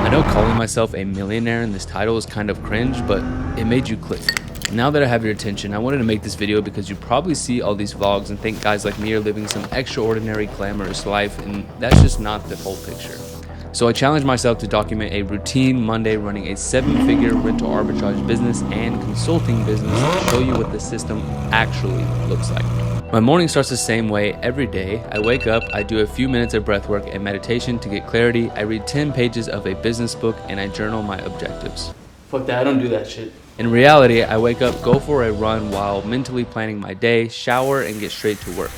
I know calling myself a millionaire in this title is kind of cringe, but it made you click. Now that I have your attention, I wanted to make this video because you probably see all these vlogs and think guys like me are living some extraordinary, glamorous life, and that's just not the whole picture. So I challenged myself to document a routine Monday running a 7-figure rental arbitrage business and consulting business to show you what the system actually looks like. My morning starts the same way every day. I wake up, I do a few minutes of breath work and meditation to get clarity. I read 10 pages of a business book and I journal my objectives. Fuck that, I don't do that shit. In reality, I wake up, go for a run while mentally planning my day, shower, and get straight to work.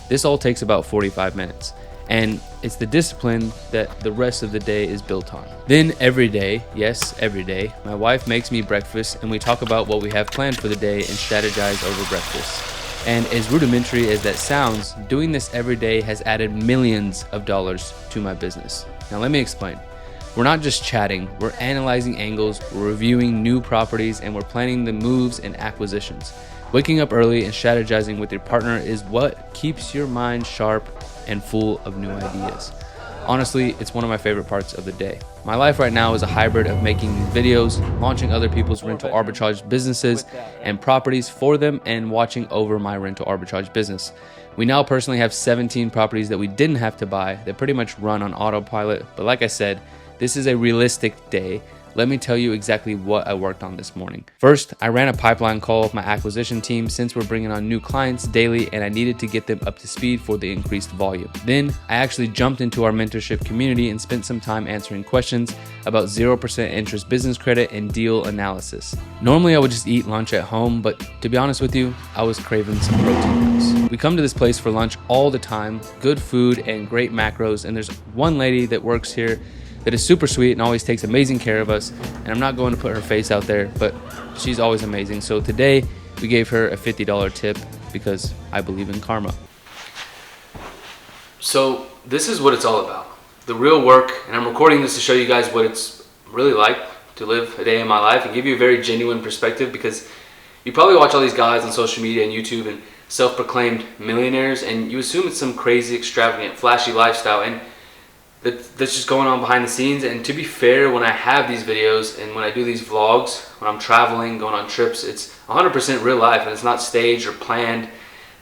This all takes about 45 minutes. And it's the discipline that the rest of the day is built on. Then every day, yes, every day, my wife makes me breakfast and we talk about what we have planned for the day and strategize over breakfast. And as rudimentary as that sounds, doing this every day has added millions of dollars to my business. Now let me explain. We're not just chatting, we're analyzing angles, we're reviewing new properties, and we're planning the moves and acquisitions. Waking up early and strategizing with your partner is what keeps your mind sharp and full of new ideas. Honestly, it's one of my favorite parts of the day. My life right now is a hybrid of making these videos, launching other people's rental arbitrage businesses and properties for them, and watching over my rental arbitrage business. We now personally have 17 properties that we didn't have to buy that pretty much run on autopilot. But like I said, this is a realistic day. Let me tell you exactly what I worked on this morning. First, I ran a pipeline call with my acquisition team since we're bringing on new clients daily and I needed to get them up to speed for the increased volume. Then I actually jumped into our mentorship community and spent some time answering questions about 0% interest business credit and deal analysis. Normally I would just eat lunch at home, but to be honest with you, I was craving some protein meals. We come to this place for lunch all the time, good food and great macros, and there's one lady that works here that is super sweet and always takes amazing care of us. And I'm not going to put her face out there, but she's always amazing. So today we gave her a $50 tip because I believe in karma. So this is what it's all about. The real work, and I'm recording this to show you guys what it's really like to live a day in my life and give you a very genuine perspective, because you probably watch all these guys on social media and YouTube and self-proclaimed millionaires and you assume it's some crazy, extravagant, flashy lifestyle, and that's just going on behind the scenes. And to be fair, when I have these videos and when I do these vlogs, when I'm traveling, going on trips, it's 100% real life and it's not staged or planned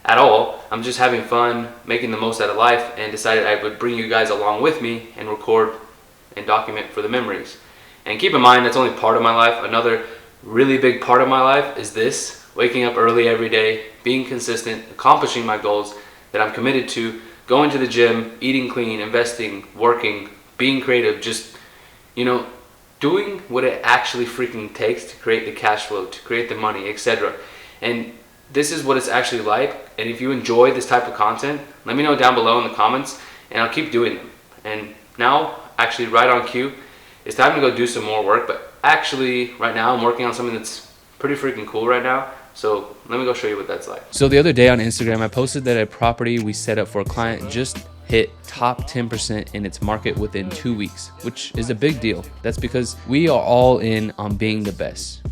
at all. I'm just having fun, making the most out of life, and decided I would bring you guys along with me and record and document for the memories. And keep in mind, that's only part of my life. Another really big part of my life is this: waking up early every day, being consistent, accomplishing my goals that I'm committed to, going to the gym, eating clean, investing, working, being creative, just, doing what it actually freaking takes to create the cash flow, to create the money, etc. And this is what it's actually like. And if you enjoy this type of content, let me know down below in the comments and I'll keep doing them. And now, actually right on cue, it's time to go do some more work. But actually right now I'm working on something that's pretty freaking cool right now. So let me go show you what that's like. So the other day on Instagram, I posted that a property we set up for a client just hit top 10% in its market within 2 weeks, which is a big deal. That's because we are all in on being the best.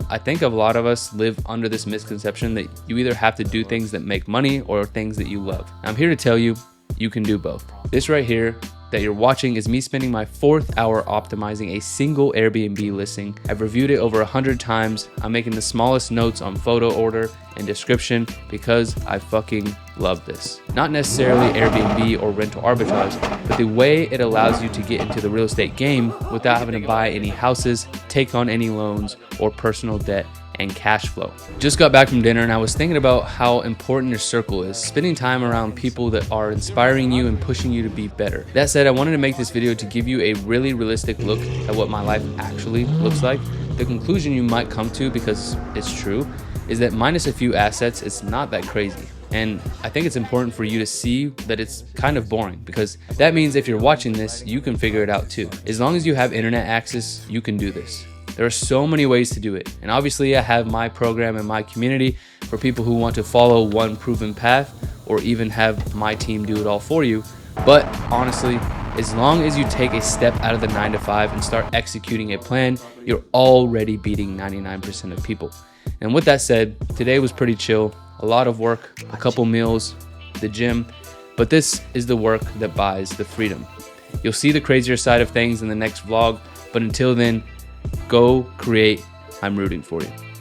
I think a lot of us live under this misconception that you either have to do things that make money or things that you love. I'm here to tell you, you can do both. This right here that you're watching is me spending my 4th hour optimizing a single Airbnb listing. I've reviewed it over 100 times. I'm making the smallest notes on photo order and description because I fucking love this. Not necessarily Airbnb or rental arbitrage, but the way it allows you to get into the real estate game without having to buy any houses, take on any loans or personal debt, and cash flow. Just got back from dinner and I was thinking about how important your circle is. Spending time around people that are inspiring you and pushing you to be better. That said, I wanted to make this video to give you a really realistic look at what my life actually looks like. The conclusion you might come to, because it's true, is that minus a few assets, it's not that crazy. And I think it's important for you to see that it's kind of boring, because that means if you're watching this, you can figure it out too. As long as you have internet access, you can do this. There are so many ways to do it. And obviously I have my program and my community for people who want to follow one proven path or even have my team do it all for you. But honestly, as long as you take a step out of the 9 to 5 and start executing a plan, you're already beating 99% of people. And with that said, today was pretty chill. A lot of work, a couple meals, the gym, but this is the work that buys the freedom. You'll see the crazier side of things in the next vlog, But until then, go create. I'm rooting for you.